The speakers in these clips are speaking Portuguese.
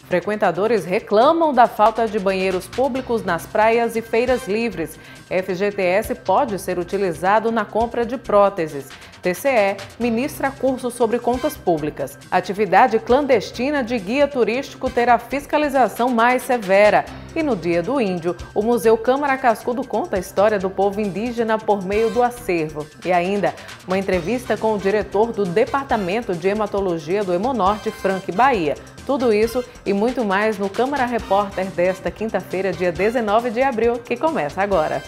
Frequentadores reclamam da falta de banheiros públicos nas praias e feiras livres. FGTS pode ser utilizado na compra de próteses. TCE ministra curso sobre contas públicas. Atividade clandestina de guia turístico terá fiscalização mais severa. E no Dia do Índio, o Museu Câmara Cascudo conta a história do povo indígena por meio do acervo. E ainda, uma entrevista com o diretor do Departamento de Hematologia do Hemonorte, Frank Bahia. Tudo isso e muito mais no Câmara Repórter desta quinta-feira, dia 19 de abril, que começa agora.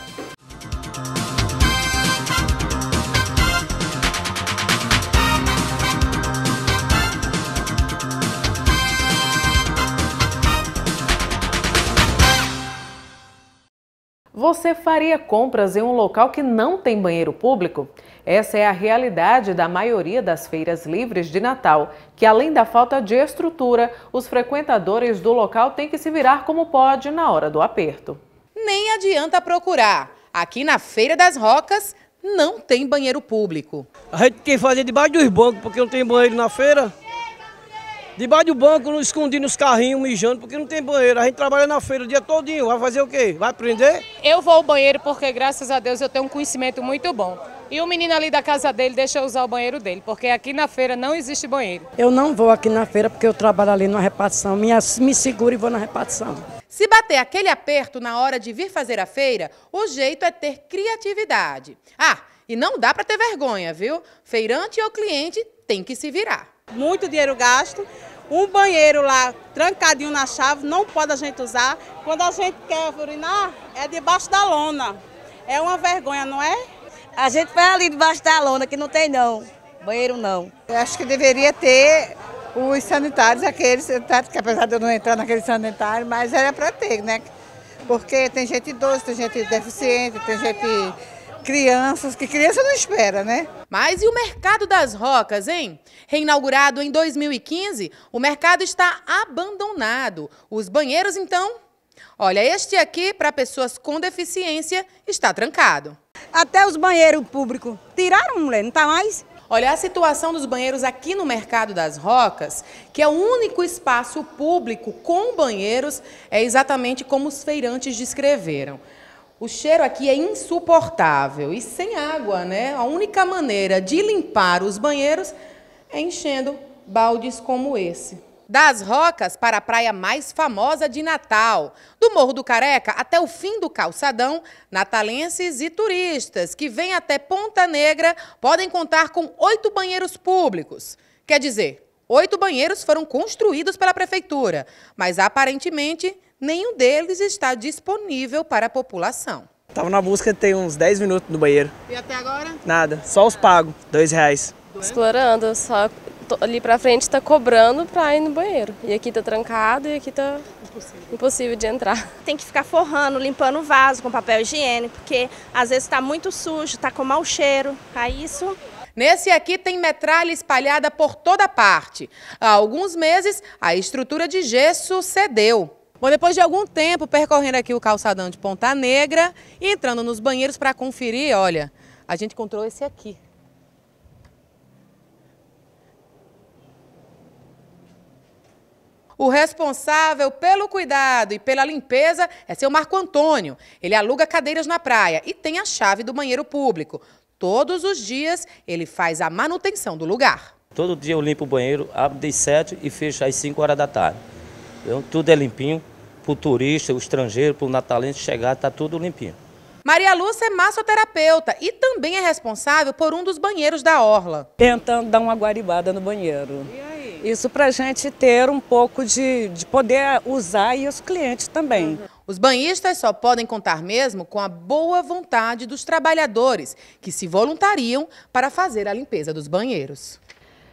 Você faria compras em um local que não tem banheiro público? Essa é a realidade da maioria das feiras livres de Natal, que além da falta de estrutura, os frequentadores do local têm que se virar como pode na hora do aperto. Nem adianta procurar. Aqui na Feira das Rocas não tem banheiro público. A gente tem que fazer debaixo dos bancos, porque não tem banheiro na feira. Debaixo do banco, escondido nos carrinhos, mijando, porque não tem banheiro. A gente trabalha na feira o dia todinho. Vai fazer o quê? Vai prender? Eu vou ao banheiro porque, graças a Deus, eu tenho um conhecimento muito bom. E o menino ali da casa dele deixa eu usar o banheiro dele, porque aqui na feira não existe banheiro. Eu não vou aqui na feira porque eu trabalho ali na repartição. Me seguro e vou na repartição. Se bater aquele aperto na hora de vir fazer a feira, o jeito é ter criatividade. Ah, e não dá para ter vergonha, viu? Feirante ou cliente tem que se virar. Muito dinheiro gasto, um banheiro lá trancadinho na chave, não pode a gente usar. Quando a gente quer urinar, é debaixo da lona. É uma vergonha, não é? A gente vai ali debaixo da lona, que não tem não, banheiro não. Eu acho que deveria ter os sanitários, aqueles sanitários, que apesar de eu não entrar naquele sanitário, mas era para ter, né? Porque tem gente idosa, tem gente deficiente, tem gente... crianças, que criança não espera, né? Mas e o Mercado das Rocas, hein? Reinaugurado em 2015, o mercado está abandonado. Os banheiros, então? Olha, este aqui, para pessoas com deficiência, está trancado. Até os banheiros públicos tiraram, mulher, não está mais? Olha, a situação dos banheiros aqui no Mercado das Rocas, que é o único espaço público com banheiros, é exatamente como os feirantes descreveram. O cheiro aqui é insuportável e sem água, né? A única maneira de limpar os banheiros é enchendo baldes como esse. Das Rocas para a praia mais famosa de Natal, do Morro do Careca até o fim do calçadão, natalenses e turistas que vêm até Ponta Negra podem contar com 8 banheiros públicos. Quer dizer, 8 banheiros foram construídos pela prefeitura, mas aparentemente nenhum deles está disponível para a população. Tava na busca tem uns 10 minutos no banheiro. E até agora? Nada, só os pagos, R$2. Explorando, só ali pra frente tá cobrando pra ir no banheiro. E aqui tá trancado e aqui tá impossível de entrar. Tem que ficar forrando, limpando o vaso com papel higiênico, porque às vezes tá muito sujo, tá com mau cheiro, aí isso... Nesse aqui tem metralha espalhada por toda parte. Há alguns meses, a estrutura de gesso cedeu. Bom, depois de algum tempo percorrendo aqui o calçadão de Ponta Negra e entrando nos banheiros para conferir, olha, a gente encontrou esse aqui. O responsável pelo cuidado e pela limpeza é seu Marco Antônio. Ele aluga cadeiras na praia e tem a chave do banheiro público. Todos os dias ele faz a manutenção do lugar. Todo dia eu limpo o banheiro, abro das 7 e fecho às 5 horas da tarde. Então, tudo é limpinho, para o turista, o estrangeiro, para o natalense chegar, está tudo limpinho. Maria Lúcia é massoterapeuta e também é responsável por um dos banheiros da orla. Tentando dar uma guaribada no banheiro. E aí? Isso para a gente ter um pouco de poder usar e os clientes também. Os banhistas só podem contar mesmo com a boa vontade dos trabalhadores que se voluntariam para fazer a limpeza dos banheiros.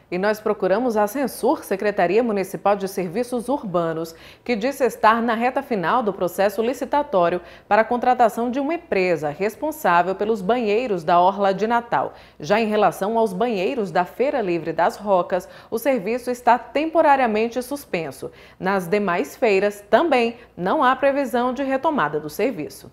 E nós procuramos a Censur, Secretaria Municipal de Serviços Urbanos, que disse estar na reta final do processo licitatório para a contratação de uma empresa responsável pelos banheiros da Orla de Natal. Já em relação aos banheiros da Feira Livre das Rocas, o serviço está temporariamente suspenso. Nas demais feiras, também não há previsão de retomada do serviço.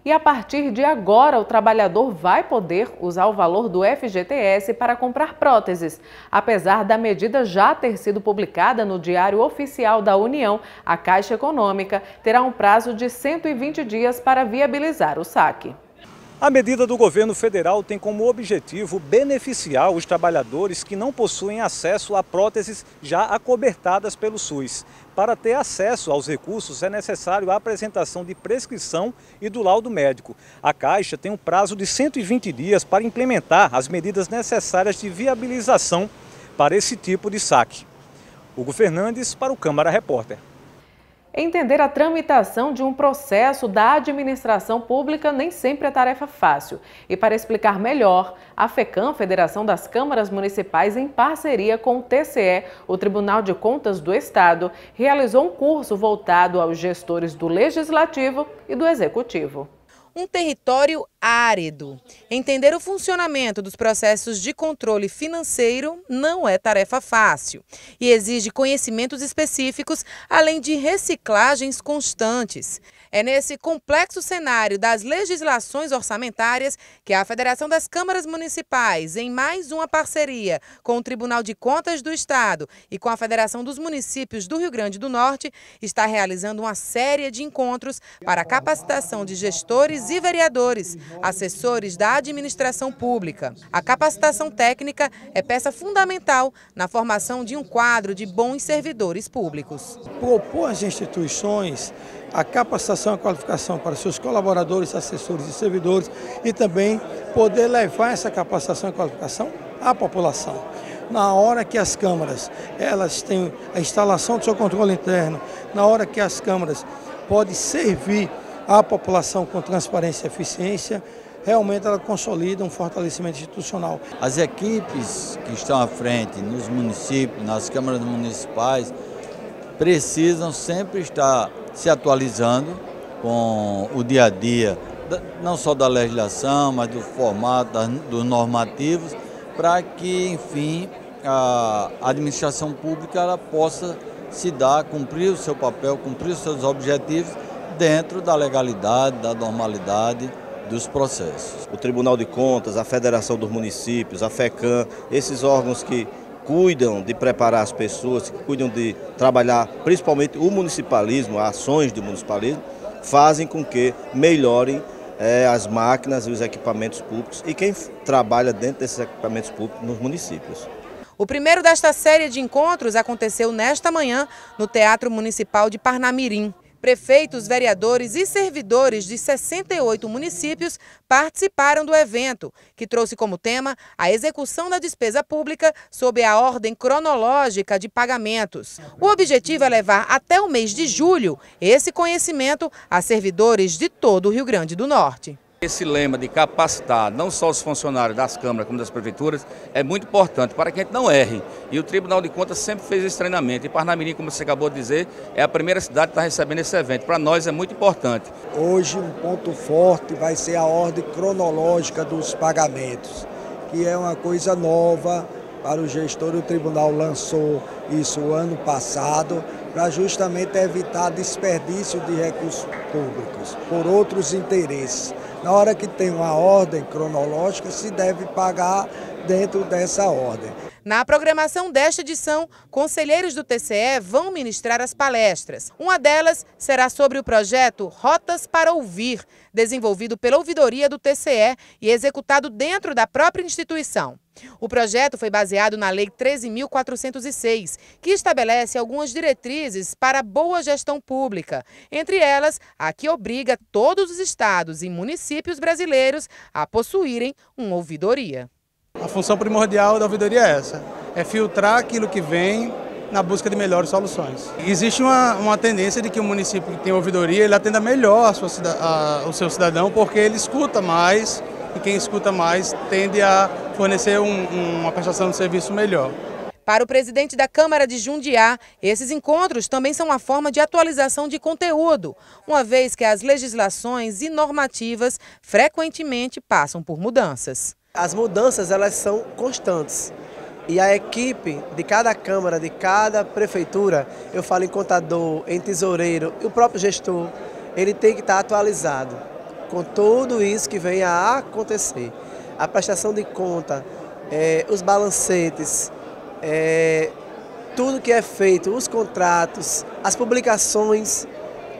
E a partir de agora, o trabalhador vai poder usar o valor do FGTS para comprar próteses. Apesar da medida já ter sido publicada no Diário Oficial da União, a Caixa Econômica terá um prazo de 120 dias para viabilizar o saque. A medida do governo federal tem como objetivo beneficiar os trabalhadores que não possuem acesso a próteses já acobertadas pelo SUS. Para ter acesso aos recursos é necessário a apresentação de prescrição e do laudo médico. A Caixa tem um prazo de 120 dias para implementar as medidas necessárias de viabilização para esse tipo de saque. Hugo Fernandes para o Câmara Repórter. Entender a tramitação de um processo da administração pública nem sempre é tarefa fácil. E para explicar melhor, a FECAM, Federação das Câmaras Municipais, em parceria com o TCE, o Tribunal de Contas do Estado, realizou um curso voltado aos gestores do Legislativo e do Executivo. Um território árido. Entender o funcionamento dos processos de controle financeiro não é tarefa fácil e exige conhecimentos específicos, além de reciclagens constantes. É nesse complexo cenário das legislações orçamentárias que a Federação das Câmaras Municipais, em mais uma parceria com o Tribunal de Contas do Estado e com a Federação dos Municípios do Rio Grande do Norte, está realizando uma série de encontros para a capacitação de gestores e vereadores, assessores da administração pública. A capacitação técnica é peça fundamental na formação de um quadro de bons servidores públicos. Propor às instituições a capacitação e a qualificação para seus colaboradores, assessores e servidores e também poder levar essa capacitação e qualificação à população. Na hora que as câmaras elas têm a instalação do seu controle interno, na hora que as câmaras podem servir à população com transparência e eficiência, realmente ela consolida um fortalecimento institucional. As equipes que estão à frente nos municípios, nas câmaras municipais, precisam sempre estar se atualizando com o dia a dia, não só da legislação, mas do formato, dos normativos, para que, enfim, a administração pública ela possa se dar, cumprir o seu papel, cumprir os seus objetivos dentro da legalidade, da normalidade dos processos. O Tribunal de Contas, a Federação dos Municípios, a FECAM, esses órgãos que cuidam de preparar as pessoas, que cuidam de trabalhar principalmente o municipalismo, ações do municipalismo, fazem com que melhorem as máquinas e os equipamentos públicos e quem trabalha dentro desses equipamentos públicos nos municípios. O primeiro desta série de encontros aconteceu nesta manhã no Teatro Municipal de Parnamirim. Prefeitos, vereadores e servidores de 68 municípios participaram do evento, que trouxe como tema a execução da despesa pública sob a ordem cronológica de pagamentos. O objetivo é levar até o mês de julho esse conhecimento a servidores de todo o Rio Grande do Norte. Esse lema de capacitar não só os funcionários das câmaras como das prefeituras é muito importante para que a gente não erre. E o Tribunal de Contas sempre fez esse treinamento. E Parnamirim, como você acabou de dizer, é a primeira cidade que está recebendo esse evento. Para nós é muito importante. Hoje um ponto forte vai ser a ordem cronológica dos pagamentos, que é uma coisa nova para o gestor. O tribunal lançou isso ano passado para justamente evitar desperdício de recursos públicos por outros interesses. Na hora que tem uma ordem cronológica, se deve pagar dentro dessa ordem. Na programação desta edição, conselheiros do TCE vão ministrar as palestras. Uma delas será sobre o projeto Rotas para Ouvir, desenvolvido pela ouvidoria do TCE e executado dentro da própria instituição. O projeto foi baseado na Lei 13.406, que estabelece algumas diretrizes para a boa gestão pública, entre elas a que obriga todos os estados e municípios brasileiros a possuírem uma ouvidoria. A função primordial da ouvidoria é essa, é filtrar aquilo que vem na busca de melhores soluções. Existe uma tendência de que o município que tem ouvidoria, ele atenda melhor o seu cidadão, porque ele escuta mais, e quem escuta mais tende a fornecer uma prestação de serviço melhor. Para o presidente da Câmara de Jundiá, esses encontros também são uma forma de atualização de conteúdo, uma vez que as legislações e normativas frequentemente passam por mudanças. As mudanças elas são constantes e a equipe de cada Câmara, de cada Prefeitura, eu falo em contador, em tesoureiro e o próprio gestor, ele tem que estar atualizado com tudo isso que vem a acontecer. A prestação de conta, os balancetes, tudo que é feito, os contratos, as publicações,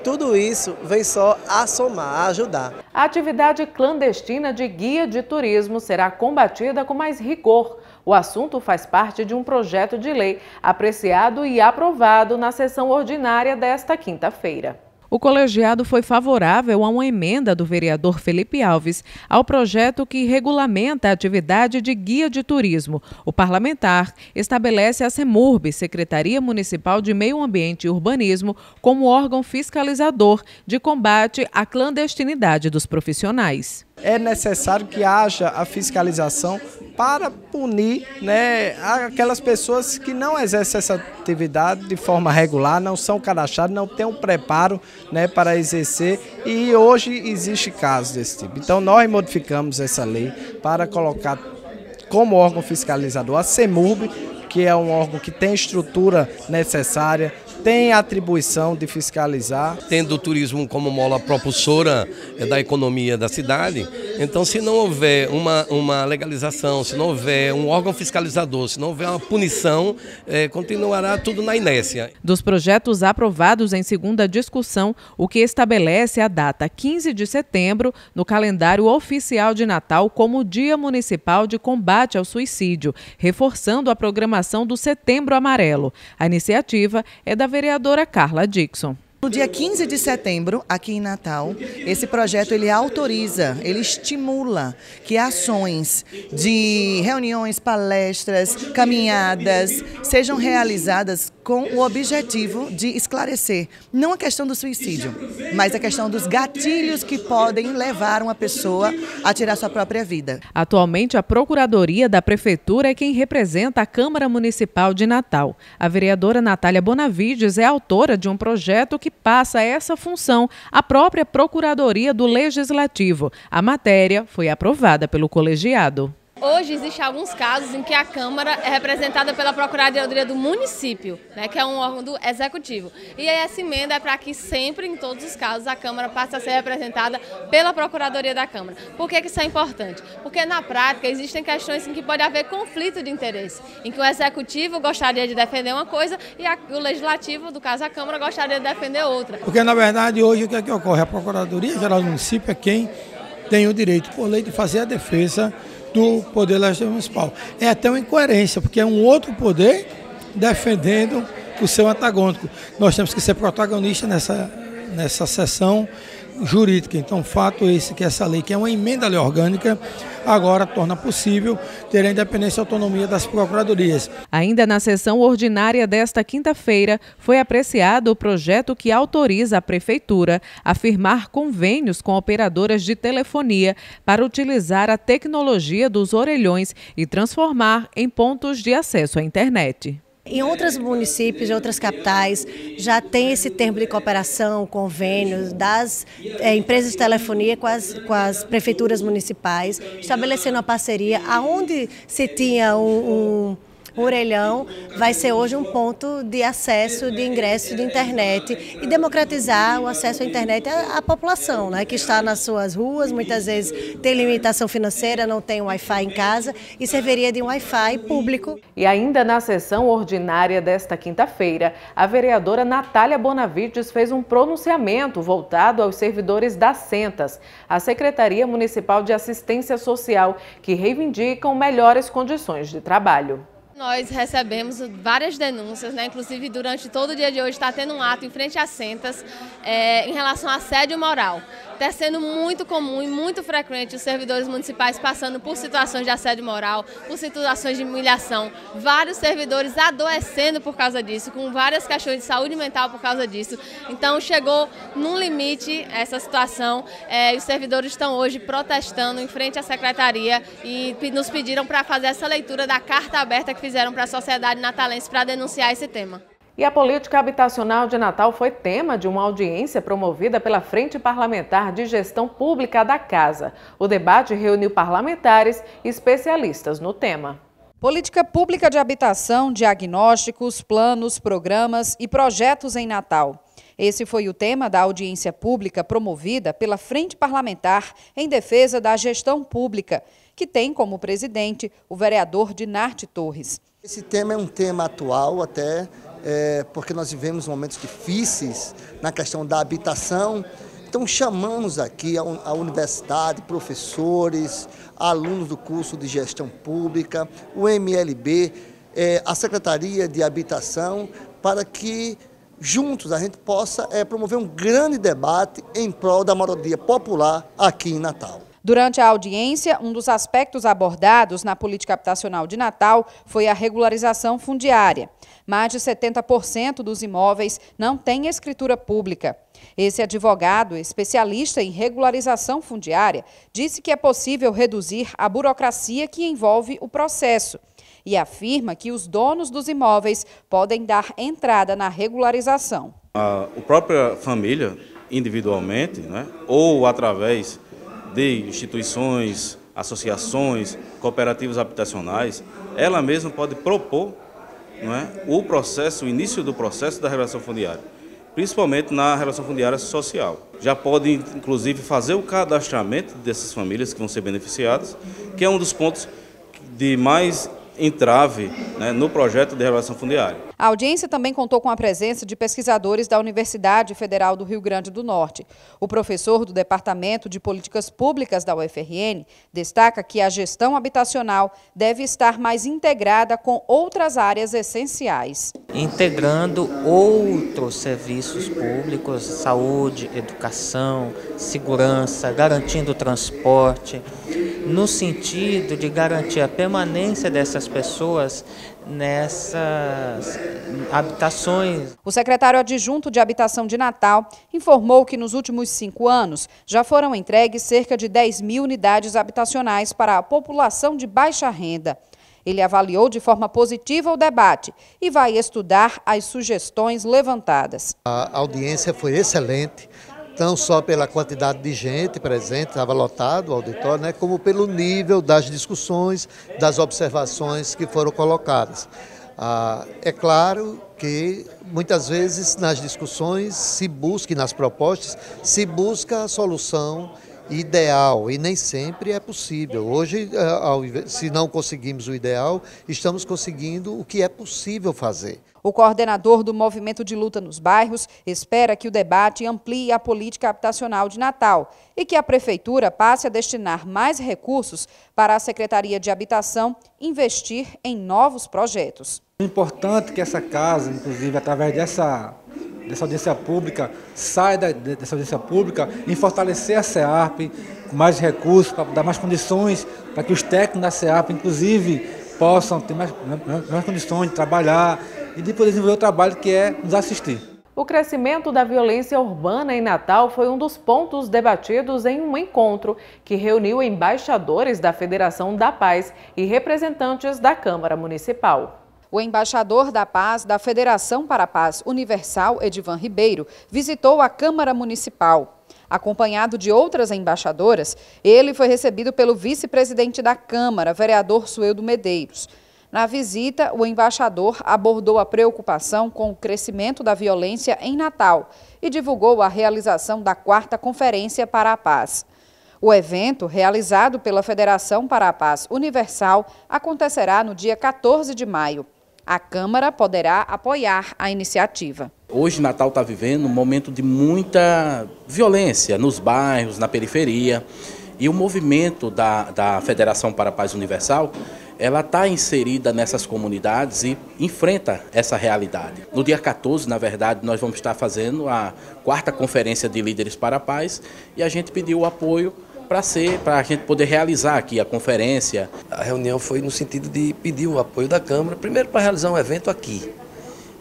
tudo isso vem só a somar, a ajudar. A atividade clandestina de guia de turismo será combatida com mais rigor. O assunto faz parte de um projeto de lei apreciado e aprovado na sessão ordinária desta quinta-feira. O colegiado foi favorável a uma emenda do vereador Felipe Alves ao projeto que regulamenta a atividade de guia de turismo. O parlamentar estabelece a Semurb, Secretaria Municipal de Meio Ambiente e Urbanismo, como órgão fiscalizador de combate à clandestinidade dos profissionais. É necessário que haja a fiscalização para punir, aquelas pessoas que não exercem essa atividade de forma regular, não são cadastradas, não têm um preparo, para exercer, e hoje existe casos desse tipo. Então nós modificamos essa lei para colocar como órgão fiscalizador a Semurb, que é um órgão que tem estrutura necessária, tem a atribuição de fiscalizar. Tendo o turismo como mola propulsora da economia da cidade, então se não houver uma legalização, se não houver um órgão fiscalizador, se não houver uma punição, continuará tudo na inércia. Dos projetos aprovados em segunda discussão, o que estabelece a data 15 de setembro no calendário oficial de Natal como Dia Municipal de Combate ao Suicídio, reforçando a programação do Setembro Amarelo. A iniciativa é da vereadora Carla Dixon. No dia 15 de setembro, aqui em Natal, esse projeto ele autoriza, ele estimula que ações de reuniões, palestras, caminhadas sejam realizadas com o objetivo de esclarecer não a questão do suicídio, mas a questão dos gatilhos que podem levar uma pessoa a tirar sua própria vida. Atualmente, a Procuradoria da Prefeitura é quem representa a Câmara Municipal de Natal. A vereadora Natália Bonavides é autora de um projeto que passa essa função à própria Procuradoria do Legislativo. A matéria foi aprovada pelo colegiado. Hoje existem alguns casos em que a Câmara é representada pela Procuradoria do Município, que é um órgão do Executivo. E aí essa emenda é para que sempre, em todos os casos, a Câmara passe a ser representada pela Procuradoria da Câmara. Por que isso é importante? Porque na prática existem questões em que pode haver conflito de interesse, em que o Executivo gostaria de defender uma coisa e o Legislativo, no caso a Câmara, gostaria de defender outra. Porque na verdade hoje o que é que ocorre? A Procuradoria Geral do Município é quem tem o direito por lei de fazer a defesa do Poder Legislativo Municipal. É até uma incoerência, porque é um outro poder defendendo o seu antagônico. Nós temos que ser protagonistas nessa sessão jurídica. Então, fato esse que essa lei, que é uma emenda à lei orgânica, agora torna possível ter a independência e autonomia das procuradorias. Ainda na sessão ordinária desta quinta-feira, foi apreciado o projeto que autoriza a Prefeitura a firmar convênios com operadoras de telefonia para utilizar a tecnologia dos orelhões e transformar em pontos de acesso à internet. Em outros municípios, em outras capitais, já tem esse termo de cooperação, convênios das empresas de telefonia com as prefeituras municipais, estabelecendo uma parceria. Aonde se tinha um orelhão, vai ser hoje um ponto de acesso, de ingresso de internet e democratizar o acesso à internet à população, que está nas suas ruas, muitas vezes tem limitação financeira, não tem Wi-Fi em casa e serviria de um Wi-Fi público. E ainda na sessão ordinária desta quinta-feira, a vereadora Natália Bonavides fez um pronunciamento voltado aos servidores da Sentas, a Secretaria Municipal de Assistência Social, que reivindicam melhores condições de trabalho. Nós recebemos várias denúncias, inclusive durante todo o dia de hoje está tendo um ato em frente às Sentas em relação a assédio moral. Está sendo muito comum e muito frequente os servidores municipais passando por situações de assédio moral, por situações de humilhação. Vários servidores adoecendo por causa disso, com várias questões de saúde mental por causa disso. Então chegou num limite essa situação e os servidores estão hoje protestando em frente à secretaria e nos pediram para fazer essa leitura da carta aberta que fizeram para a sociedade natalense para denunciar esse tema. E a política habitacional de Natal foi tema de uma audiência promovida pela Frente Parlamentar de Gestão Pública da Casa. O debate reuniu parlamentares e especialistas no tema. Política pública de habitação, diagnósticos, planos, programas e projetos em Natal. Esse foi o tema da audiência pública promovida pela Frente Parlamentar em Defesa da Gestão Pública, que tem como presidente o vereador Dinarte Torres. Esse tema é um tema atual até, porque nós vivemos momentos difíceis na questão da habitação. Então chamamos aqui a universidade, professores, alunos do curso de Gestão Pública, o MLB, a Secretaria de Habitação, para que juntos a gente possa promover um grande debate em prol da moradia popular aqui em Natal. Durante a audiência, um dos aspectos abordados na política habitacional de Natal foi a regularização fundiária. Mais de 70% dos imóveis não têm escritura pública. Esse advogado, especialista em regularização fundiária, disse que é possível reduzir a burocracia que envolve o processo e afirma que os donos dos imóveis podem dar entrada na regularização. A própria família, individualmente, né, ou através de instituições, associações, cooperativas habitacionais, ela mesma pode propor, não é, o início do processo da regulação fundiária, principalmente na regulação fundiária social. Já pode, inclusive, fazer o cadastramento dessas famílias que vão ser beneficiadas, que é um dos pontos de mais entrave, né, no projeto de regulação fundiária. A audiência também contou com a presença de pesquisadores da Universidade Federal do Rio Grande do Norte. O professor do Departamento de Políticas Públicas da UFRN destaca que a gestão habitacional deve estar mais integrada com outras áreas essenciais. Integrando outros serviços públicos, saúde, educação, segurança, garantindo o transporte, no sentido de garantir a permanência dessas pessoas nessas habitações. O secretário adjunto de Habitação de Natal informou que nos últimos 5 anos já foram entregues cerca de 10.000 unidades habitacionais para a população de baixa renda. Ele avaliou de forma positiva o debate e vai estudar as sugestões levantadas. A audiência foi excelente, não só pela quantidade de gente presente, estava lotado o auditório, né, como pelo nível das discussões, das observações que foram colocadas. É claro que muitas vezes nas discussões se busca, e nas propostas, se busca a solução ideal e nem sempre é possível. Hoje, se não conseguimos o ideal, estamos conseguindo o que é possível fazer. O coordenador do Movimento de Luta nos Bairros espera que o debate amplie a política habitacional de Natal e que a Prefeitura passe a destinar mais recursos para a Secretaria de Habitação investir em novos projetos. É importante que essa casa, inclusive, através dessa audiência pública, saia dessa audiência pública em fortalecer a CEARP com mais recursos, para dar mais condições para que os técnicos da CEARP, inclusive, possam ter mais condições de trabalhar e de poder desenvolver o trabalho que é nos assistir. O crescimento da violência urbana em Natal foi um dos pontos debatidos em um encontro que reuniu embaixadores da Federação da Paz e representantes da Câmara Municipal. O embaixador da Paz da Federação para a Paz Universal, Edivan Ribeiro, visitou a Câmara Municipal. Acompanhado de outras embaixadoras, ele foi recebido pelo vice-presidente da Câmara, vereador Sueldo Medeiros. Na visita, o embaixador abordou a preocupação com o crescimento da violência em Natal e divulgou a realização da 4ª Conferência para a Paz. O evento, realizado pela Federação para a Paz Universal, acontecerá no dia 14 de maio. A Câmara poderá apoiar a iniciativa. Hoje Natal está vivendo um momento de muita violência nos bairros, na periferia. E o movimento da Federação para a Paz Universal, ela está inserida nessas comunidades e enfrenta essa realidade. No dia 14, na verdade, nós vamos estar fazendo a 4ª Conferência de Líderes para a Paz e a gente pediu o apoio para a gente poder realizar aqui a conferência. A reunião foi no sentido de pedir o apoio da Câmara, primeiro para realizar um evento aqui,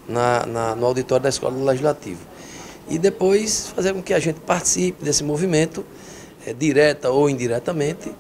no auditório da Escola Legislativa, e depois fazer com que a gente participe desse movimento, direta ou indiretamente,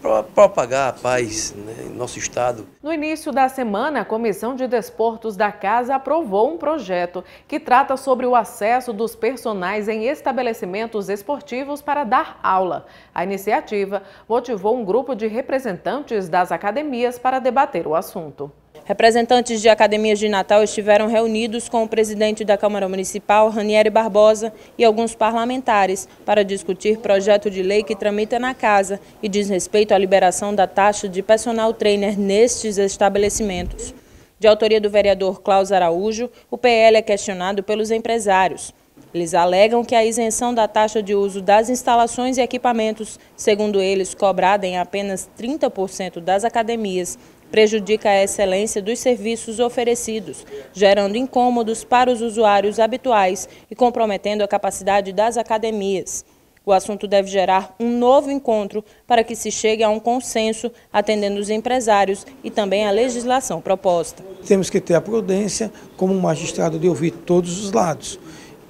para propagar a paz, né, em nosso estado. No início da semana, a Comissão de Desportos da Casa aprovou um projeto que trata sobre o acesso dos personagens em estabelecimentos esportivos para dar aula. A iniciativa motivou um grupo de representantes das academias para debater o assunto. Representantes de academias de Natal estiveram reunidos com o presidente da Câmara Municipal, Ranieri Barbosa, e alguns parlamentares para discutir projeto de lei que tramita na casa e diz respeito à liberação da taxa de personal trainer nestes estabelecimentos. De autoria do vereador Cláudio Araújo, o PL é questionado pelos empresários. Eles alegam que a isenção da taxa de uso das instalações e equipamentos, segundo eles, cobrada em apenas 30% das academias, prejudica a excelência dos serviços oferecidos, gerando incômodos para os usuários habituais e comprometendo a capacidade das academias. O assunto deve gerar um novo encontro para que se chegue a um consenso, atendendo os empresários e também a legislação proposta. Temos que ter a prudência como magistrado de ouvir todos os lados.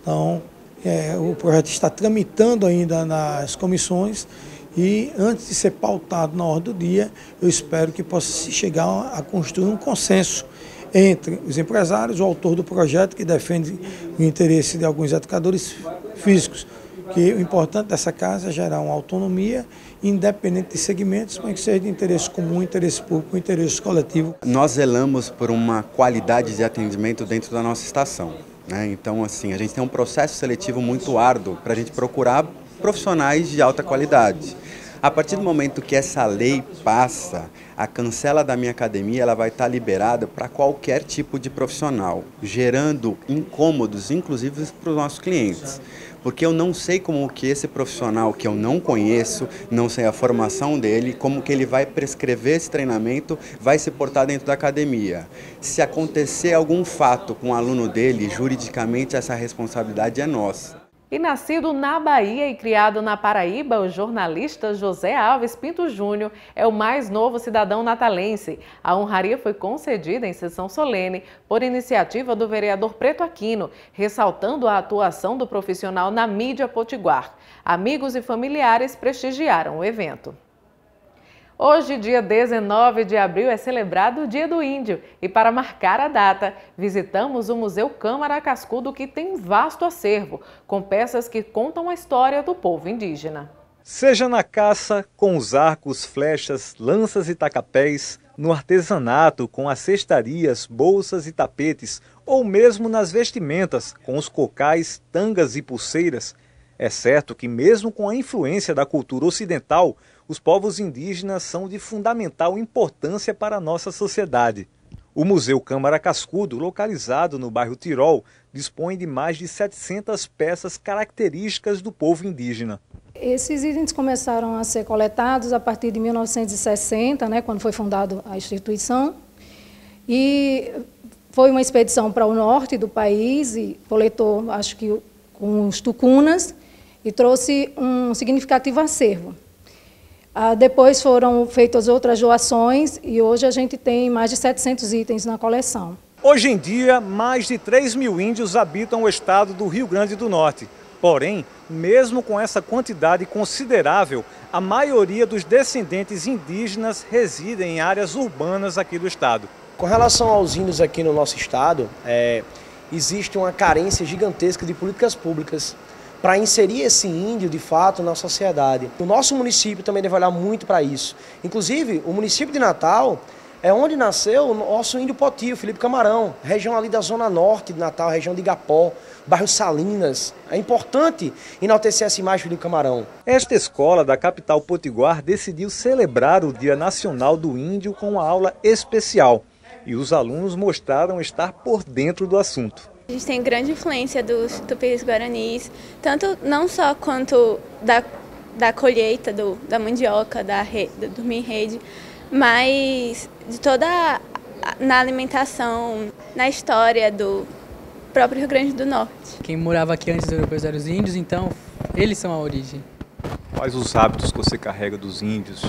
Então, o projeto está tramitando ainda nas comissões e antes de ser pautado na ordem do dia, eu espero que possa se chegar a construir um consenso entre os empresários, o autor do projeto que defende o interesse de alguns educadores físicos, que o importante dessa casa é gerar uma autonomia independente de segmentos, mas que seja de interesse comum, interesse público, interesse coletivo. Nós zelamos por uma qualidade de atendimento dentro da nossa estação, né? Então, assim, a gente tem um processo seletivo muito árduo para a gente procurar profissionais de alta qualidade. A partir do momento que essa lei passa, a cancela da minha academia ela vai estar liberada para qualquer tipo de profissional, gerando incômodos, inclusive para os nossos clientes. Porque eu não sei como que esse profissional que eu não conheço, não sei a formação dele, como que ele vai prescrever esse treinamento, vai se portar dentro da academia. Se acontecer algum fato com o aluno dele, juridicamente essa responsabilidade é nossa. E nascido na Bahia e criado na Paraíba, o jornalista José Alves Pinto Júnior é o mais novo cidadão natalense. A honraria foi concedida em sessão solene por iniciativa do vereador Preto Aquino, ressaltando a atuação do profissional na mídia potiguar. Amigos e familiares prestigiaram o evento. Hoje, dia 19 de abril, é celebrado o Dia do Índio e para marcar a data, visitamos o Museu Câmara Cascudo, que tem um vasto acervo, com peças que contam a história do povo indígena. Seja na caça, com os arcos, flechas, lanças e tacapés, no artesanato, com as cestarias, bolsas e tapetes, ou mesmo nas vestimentas, com os cocais, tangas e pulseiras, é certo que mesmo com a influência da cultura ocidental, os povos indígenas são de fundamental importância para a nossa sociedade. O Museu Câmara Cascudo, localizado no bairro Tirol, dispõe de mais de 700 peças características do povo indígena. Esses itens começaram a ser coletados a partir de 1960, quando foi fundada a instituição, e foi uma expedição para o norte do país e coletou, acho que com os tucunas, e trouxe um significativo acervo. Depois foram feitas outras doações e hoje a gente tem mais de 700 itens na coleção. Hoje em dia, mais de 3 mil índios habitam o estado do Rio Grande do Norte. Porém, mesmo com essa quantidade considerável, a maioria dos descendentes indígenas residem em áreas urbanas aqui do estado. Com relação aos índios aqui no nosso estado, existe uma carência gigantesca de políticas públicas para inserir esse índio, de fato, na sociedade. O nosso município também deve olhar muito para isso. Inclusive, o município de Natal é onde nasceu o nosso índio Potio, Felipe Camarão, região ali da zona norte de Natal, região de Igapó, bairro Salinas. É importante enaltecer essa imagem do Felipe Camarão. Esta escola da capital potiguar decidiu celebrar o Dia Nacional do Índio com uma aula especial. E os alunos mostraram estar por dentro do assunto. A gente tem grande influência dos tupis guaranis, tanto não só quanto da colheita da mandioca, do dormir em rede, mas de toda na alimentação, na história do próprio Rio Grande do Norte. Quem morava aqui antes dos europeus eram os índios, então eles são a origem. Quais os hábitos que você carrega dos índios?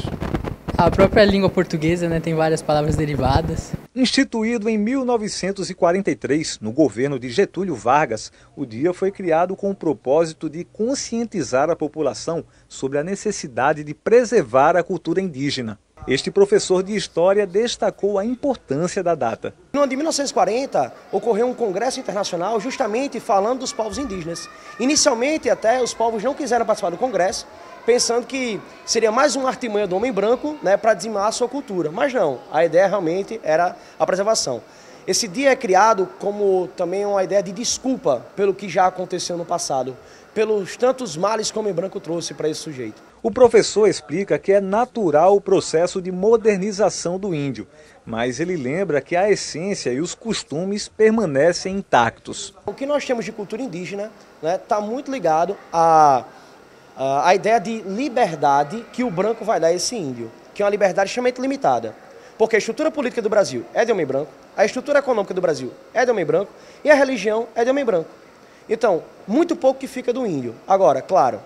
A própria língua portuguesa, tem várias palavras derivadas. Instituído em 1943, no governo de Getúlio Vargas, o dia foi criado com o propósito de conscientizar a população sobre a necessidade de preservar a cultura indígena. Este professor de História destacou a importância da data. No ano de 1940, ocorreu um congresso internacional justamente falando dos povos indígenas. Inicialmente, até, os povos não quiseram participar do congresso, pensando que seria mais uma artimanha do homem branco, né, para dizimar a sua cultura. Mas não, a ideia realmente era a preservação. Esse dia é criado como também uma ideia de desculpa pelo que já aconteceu no passado, pelos tantos males que o homem branco trouxe para esse sujeito. O professor explica que é natural o processo de modernização do índio, mas ele lembra que a essência e os costumes permanecem intactos. O que nós temos de cultura indígena está muito ligado à ideia de liberdade que o branco vai dar a esse índio, que é uma liberdade extremamente limitada. Porque a estrutura política do Brasil é de homem branco, a estrutura econômica do Brasil é de homem branco e a religião é de homem branco. Então, muito pouco que fica do índio. Agora, claro,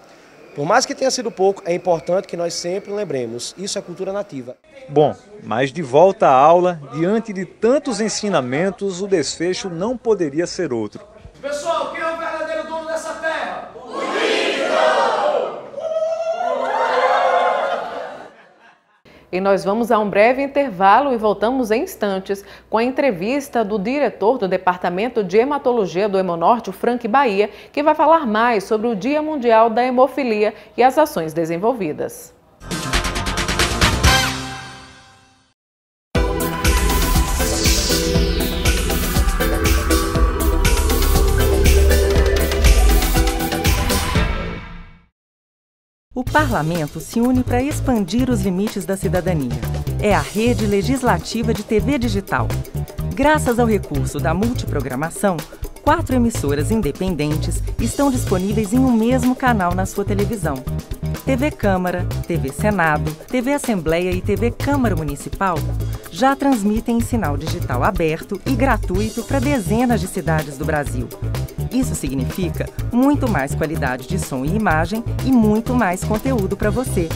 por mais que tenha sido pouco, é importante que nós sempre lembremos, isso é cultura nativa. Bom, mas de volta à aula, diante de tantos ensinamentos, o desfecho não poderia ser outro. Pessoal, quem é o verdadeiro dono dessa terra? O E nós vamos a um breve intervalo e voltamos em instantes com a entrevista do diretor do Departamento de Hematologia do Hemonorte, o Frank Bahia, que vai falar mais sobre o Dia Mundial da Hemofilia e as ações desenvolvidas. O Parlamento se une para expandir os limites da cidadania. É a Rede Legislativa de TV Digital. Graças ao recurso da multiprogramação, 4 emissoras independentes estão disponíveis em um mesmo canal na sua televisão. TV Câmara, TV Senado, TV Assembleia e TV Câmara Municipal já transmitem em sinal digital aberto e gratuito para dezenas de cidades do Brasil. Isso significa muito mais qualidade de som e imagem e muito mais conteúdo para você.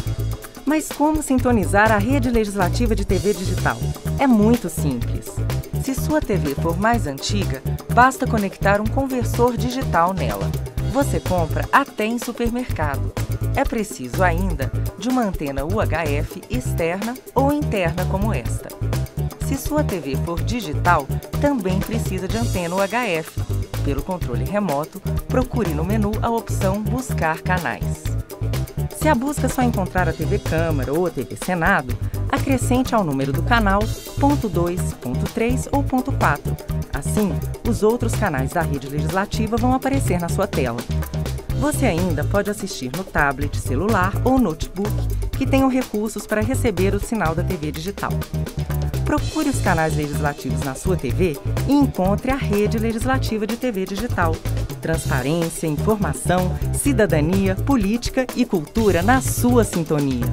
Mas como sintonizar a Rede Legislativa de TV Digital? É muito simples. Se sua TV for mais antiga, basta conectar um conversor digital nela. Você compra até em supermercado. É preciso ainda de uma antena UHF externa ou interna como esta. Se sua TV for digital, também precisa de antena UHF. Pelo controle remoto, procure no menu a opção Buscar Canais. Se a busca só encontrar a TV Câmara ou a TV Senado, acrescente ao número do canal ponto 2, ponto 3 ou ponto 4. Assim, os outros canais da Rede Legislativa vão aparecer na sua tela. Você ainda pode assistir no tablet, celular ou notebook, que tenham recursos para receber o sinal da TV digital. Procure os canais legislativos na sua TV e encontre a Rede Legislativa de TV Digital. Transparência, informação, cidadania, política e cultura na sua sintonia.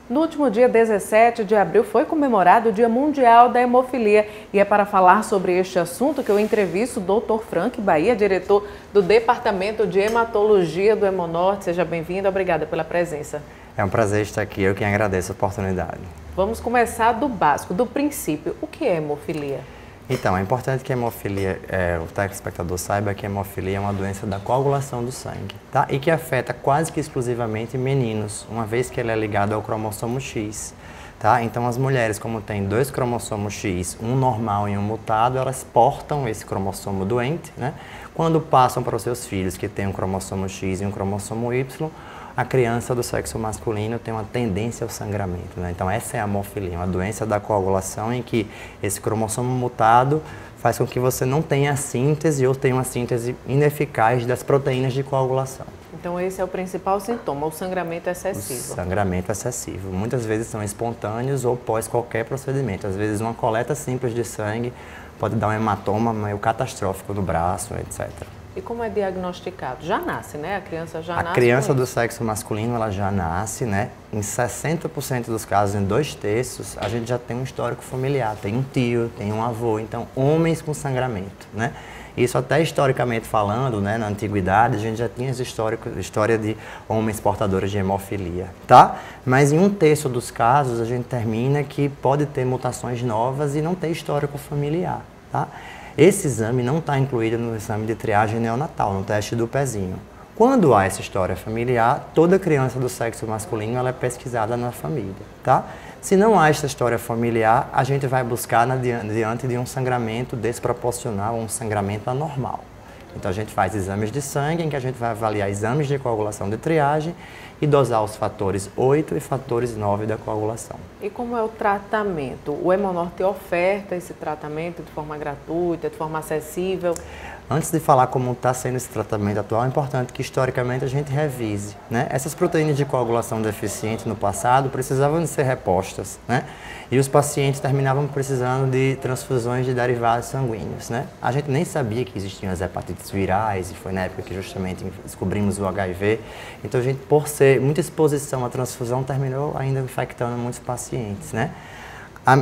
No último dia 17 de abril foi comemorado o Dia Mundial da Hemofilia e é para falar sobre este assunto que eu entrevisto o Dr. Frank Bahia, diretor do Departamento de Hematologia do Hemonorte. Seja bem-vindo, obrigada pela presença. É um prazer estar aqui, eu quem agradeço a oportunidade. Vamos começar do básico, do princípio. O que é hemofilia? Então, é importante que a hemofilia, o telespectador saiba que a hemofilia é uma doença da coagulação do sangue, tá? E que afeta quase que exclusivamente meninos, uma vez que ele é ligado ao cromossomo X, tá? Então, as mulheres, como têm 2 cromossomos X, um normal e um mutado, elas portam esse cromossomo doente, né? Quando passam para os seus filhos, que têm um cromossomo X e um cromossomo Y, a criança do sexo masculino tem uma tendência ao sangramento, né? Então essa é a hemofilia, uma doença da coagulação em que esse cromossomo mutado faz com que você não tenha síntese ou tenha uma síntese ineficaz das proteínas de coagulação. Então esse é o principal sintoma, o sangramento excessivo. O sangramento excessivo. Muitas vezes são espontâneos ou pós qualquer procedimento. Às vezes uma coleta simples de sangue pode dar um hematoma meio catastrófico no braço, etc. E como é diagnosticado? Já nasce, né? A criança já nasce. A criança do sexo masculino, ela já nasce, né? Em 60% dos casos, em 2/3, a gente já tem um histórico familiar. Tem um tio, tem um avô, então homens com sangramento, né? Isso até historicamente falando, né? Na antiguidade, a gente já tinha essa história de homens portadores de hemofilia, tá? Mas em 1/3 dos casos, a gente termina que pode ter mutações novas e não ter histórico familiar, tá? Esse exame não está incluído no exame de triagem neonatal, no teste do pezinho. Quando há essa história familiar, toda criança do sexo masculino ela é pesquisada na família, tá? Se não há essa história familiar, a gente vai buscar diante de um sangramento desproporcional, um sangramento anormal. Então a gente faz exames de sangue, em que a gente vai avaliar exames de coagulação de triagem e dosar os fatores 8 e fatores 9 da coagulação. E como é o tratamento? O Hemonorte oferta esse tratamento de forma gratuita, de forma acessível? Antes de falar como está sendo esse tratamento atual, é importante que historicamente a gente revise, né? Essas proteínas de coagulação deficiente no passado precisavam de ser repostas, né? E os pacientes terminavam precisando de transfusões de derivados sanguíneos, né? A gente nem sabia que existiam as hepatites virais e foi na época que justamente descobrimos o HIV. Então a gente, por ser muita exposição à transfusão, terminou ainda infectando muitos pacientes, né?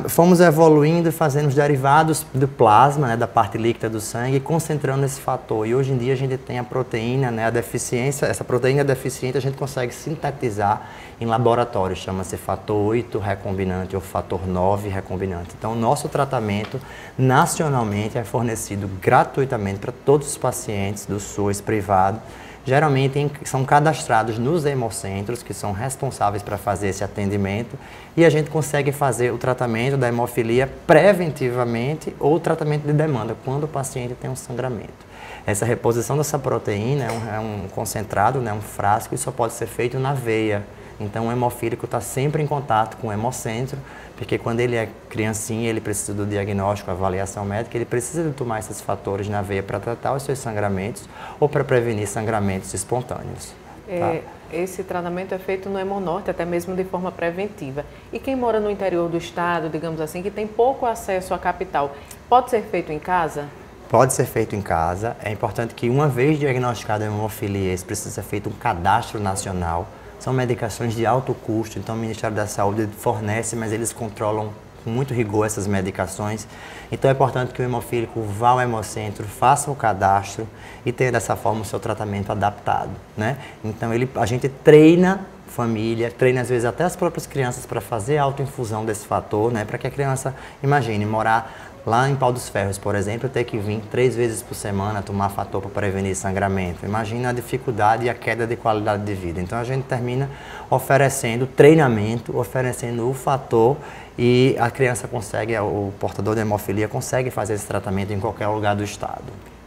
Fomos evoluindo, fazendo os derivados do plasma, né, da parte líquida do sangue, concentrando esse fator. E hoje em dia a gente tem a proteína, né, a deficiência, essa proteína deficiente a gente consegue sintetizar em laboratório, chama-se fator 8 recombinante ou fator 9 recombinante. Então o nosso tratamento nacionalmente é fornecido gratuitamente para todos os pacientes do SUS privado. Geralmente são cadastrados nos hemocentros, que são responsáveis para fazer esse atendimento, e a gente consegue fazer o tratamento da hemofilia preventivamente ou o tratamento de demanda, quando o paciente tem um sangramento. Essa reposição dessa proteína é um concentrado, né, um frasco, e só pode ser feito na veia. Então o hemofílico está sempre em contato com o hemocentro, porque quando ele é criancinha, ele precisa do diagnóstico, avaliação médica, ele precisa de tomar esses fatores na veia para tratar os seus sangramentos ou para prevenir sangramentos espontâneos. Tá? Esse tratamento é feito no Hemonorte, até mesmo de forma preventiva. E quem mora no interior do estado, digamos assim, que tem pouco acesso à capital, pode ser feito em casa? Pode ser feito em casa. É importante que, uma vez diagnosticada a hemofilia, precisa ser feito um cadastro nacional. São medicações de alto custo, então o Ministério da Saúde fornece, mas eles controlam com muito rigor essas medicações. Então é importante que o hemofílico vá ao hemocentro, faça o cadastro e tenha dessa forma o seu tratamento adaptado, né? Então a gente treina família, treina às vezes até as próprias crianças para fazer a autoinfusão desse fator, né? Para que a criança, imagine, morar lá em Pau dos Ferros, por exemplo, ter que vir 3 vezes por semana tomar fator para prevenir sangramento. Imagina a dificuldade e a queda de qualidade de vida. Então a gente termina oferecendo treinamento, oferecendo o fator, e a criança consegue, o portador de hemofilia consegue fazer esse tratamento em qualquer lugar do estado.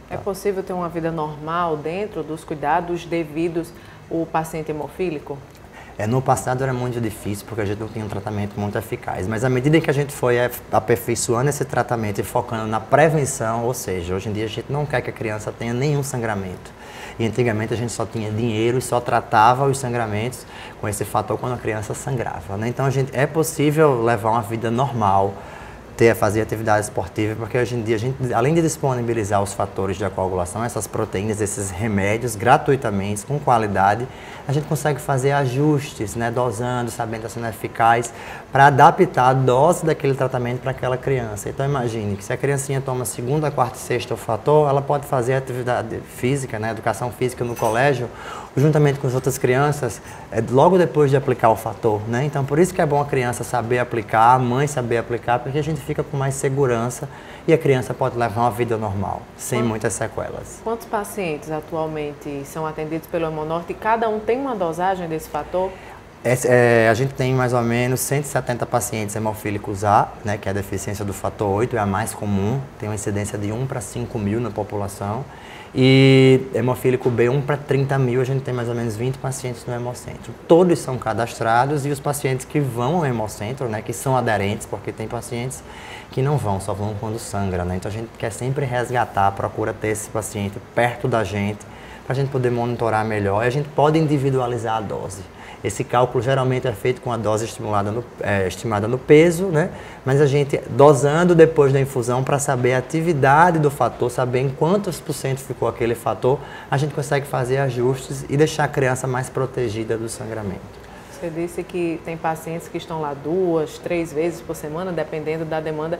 É possível ter uma vida normal dentro dos cuidados devidos ao paciente hemofílico? No passado era muito difícil, porque a gente não tinha um tratamento muito eficaz, mas à medida que a gente foi aperfeiçoando esse tratamento e focando na prevenção, ou seja, hoje em dia a gente não quer que a criança tenha nenhum sangramento. E antigamente a gente só tinha dinheiro e só tratava os sangramentos com esse fator quando a criança sangrava, né? Então é possível levar uma vida normal, fazer atividade esportiva, porque hoje em dia a gente, além de disponibilizar os fatores da coagulação, essas proteínas, esses remédios gratuitamente, com qualidade, a gente consegue fazer ajustes, né, dosando, sabendo sendo eficaz, para adaptar a dose daquele tratamento para aquela criança. Então imagine que se a criancinha toma segunda, quarta e sexta o fator, ela pode fazer atividade física, né, educação física no colégio, juntamente com as outras crianças, logo depois de aplicar o fator, né? Então por isso que é bom a criança saber aplicar, a mãe saber aplicar, porque a gente fica com mais segurança e a criança pode levar uma vida normal, sem muitas sequelas. Quantos pacientes atualmente são atendidos pelo Hemonorte e cada um tem uma dosagem desse fator? A gente tem mais ou menos 170 pacientes hemofílicos A, né, que é a deficiência do fator 8, é a mais comum, tem uma incidência de 1 para 5 mil na população. E hemofílico B, 1 para 30 mil, a gente tem mais ou menos 20 pacientes no hemocentro. Todos são cadastrados, e os pacientes que vão ao hemocentro, né, que são aderentes, porque tem pacientes que não vão, só vão quando sangra, né? Então a gente quer sempre resgatar, procura ter esse paciente perto da gente, para a gente poder monitorar melhor, e a gente pode individualizar a dose. Esse cálculo geralmente é feito com a dose estimada no peso, né? Mas a gente dosando depois da infusão para saber a atividade do fator, saber em quantos % ficou aquele fator, a gente consegue fazer ajustes e deixar a criança mais protegida do sangramento. Você disse que tem pacientes que estão lá 2, 3 vezes por semana, dependendo da demanda.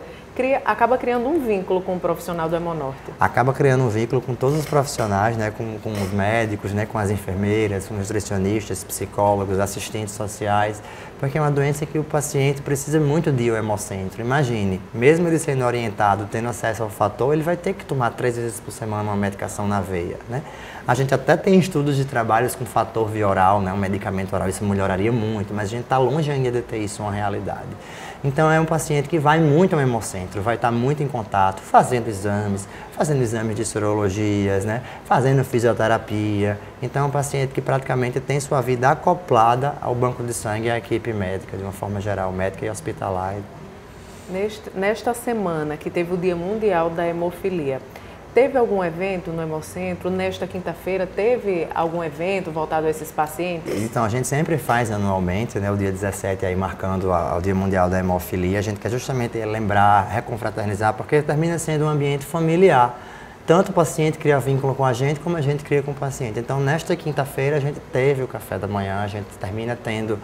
Acaba criando um vínculo com o profissional do Hemonorte. Acaba criando um vínculo com todos os profissionais, né, com os médicos, né, com as enfermeiras, com os nutricionistas, psicólogos, assistentes sociais, porque é uma doença que o paciente precisa muito de o hemocentro. Imagine, mesmo ele sendo orientado, tendo acesso ao fator, ele vai ter que tomar 3 vezes por semana uma medicação na veia, né? A gente até tem estudos de trabalhos com fator via oral, né, um medicamento oral, isso melhoraria muito, mas a gente está longe ainda de ter isso uma realidade. Então é um paciente que vai muito ao hemocentro, vai estar muito em contato, fazendo exames de sorologias, né? Fazendo fisioterapia. Então é um paciente que praticamente tem sua vida acoplada ao banco de sangue e à equipe médica, de uma forma geral, médica e hospitalar. Nesta semana que teve o Dia Mundial da Hemofilia, teve algum evento no Hemocentro? Nesta quinta-feira teve algum evento voltado a esses pacientes? Então, a gente sempre faz anualmente, né, o dia 17, aí marcando o Dia Mundial da Hemofilia. A gente quer justamente lembrar, reconfraternizar, porque termina sendo um ambiente familiar. Tanto o paciente cria vínculo com a gente, como a gente cria com o paciente. Então, nesta quinta-feira, a gente teve o café da manhã, a gente termina tendo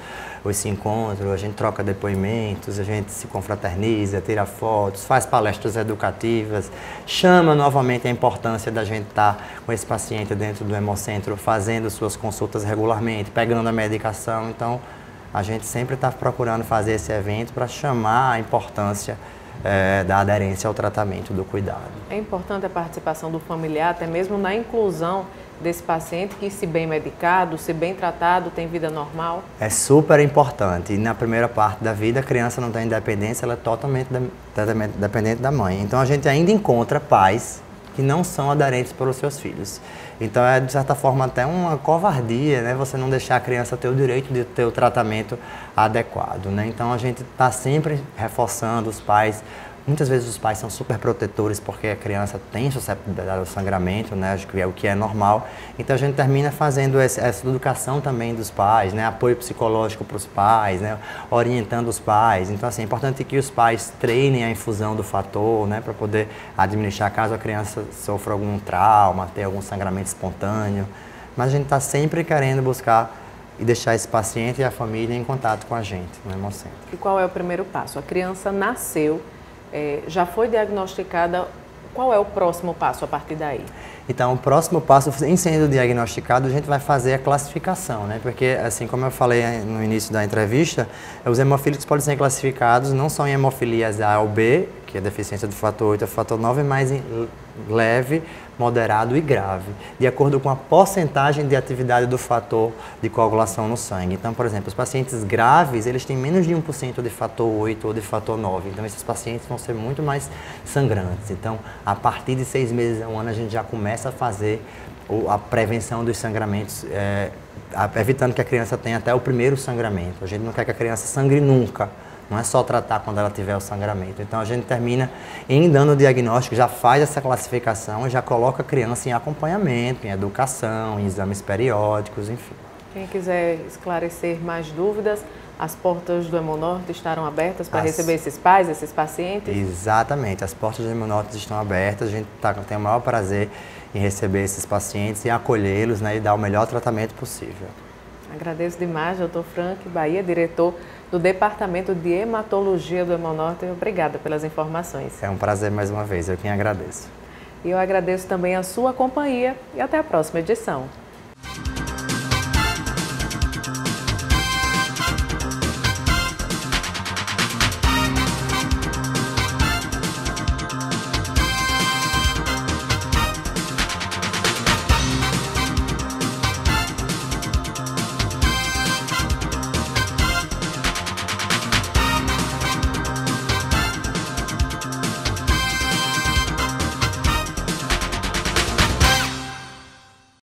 esse encontro, a gente troca depoimentos, a gente se confraterniza, tira fotos, faz palestras educativas, chama novamente a importância da gente estar com esse paciente dentro do Hemocentro, fazendo suas consultas regularmente, pegando a medicação. Então, a gente sempre está procurando fazer esse evento para chamar a importância da aderência ao tratamento, do cuidado. É importante a participação do familiar, até mesmo na inclusão desse paciente que, se bem medicado, se bem tratado, tem vida normal? É super importante. E na primeira parte da vida, a criança não tem independência, ela é totalmente dependente da mãe. Então a gente ainda encontra pais que não são aderentes pelos seus filhos. Então é, de certa forma, até uma covardia, né? Você não deixar a criança ter o direito de ter o tratamento adequado, né? Então a gente está sempre reforçando os pais. Muitas vezes os pais são super protetores porque a criança tem suscetibilidade ao sangramento, né? Acho que é o que é normal. Então a gente termina fazendo essa educação também dos pais, né? Apoio psicológico para os pais, né? Orientando os pais. Então assim, é importante que os pais treinem a infusão do fator, né? Para poder administrar caso a criança sofra algum trauma, tenha algum sangramento espontâneo. Mas a gente está sempre querendo buscar e deixar esse paciente e a família em contato com a gente no Hemocentro. E qual é o primeiro passo? A criança nasceu, já foi diagnosticada, qual é o próximo passo a partir daí? Então, o próximo passo, em sendo diagnosticado, a gente vai fazer a classificação, né? Porque, assim como eu falei no início da entrevista, os hemofílicos podem ser classificados não só em hemofilias A ou B, que é deficiência do fator 8 ou fator 9, mas em leve, moderado e grave, de acordo com a porcentagem de atividade do fator de coagulação no sangue. Então, por exemplo, os pacientes graves, eles têm menos de 1% de fator 8 ou de fator 9. Então, esses pacientes vão ser muito mais sangrantes. Então, a partir de 6 meses a 1 ano, a gente já começa a fazer a prevenção dos sangramentos, evitando que a criança tenha até o primeiro sangramento. A gente não quer que a criança sangre nunca. Não é só tratar quando ela tiver o sangramento. Então a gente termina em dando o diagnóstico, já faz essa classificação e já coloca a criança em acompanhamento, em educação, em exames periódicos, enfim. Quem quiser esclarecer mais dúvidas, as portas do Hemonorte estarão abertas para receber esses pais, esses pacientes? Exatamente, as portas do Hemonorte estão abertas, a gente tem o maior prazer em receber esses pacientes e acolhê-los, né, e dar o melhor tratamento possível. Agradeço demais, Dr. Frank Bahia, diretor do Departamento de Hematologia do Hemonorte. Obrigada pelas informações. É um prazer mais uma vez, eu quem agradeço. E eu agradeço também a sua companhia e até a próxima edição.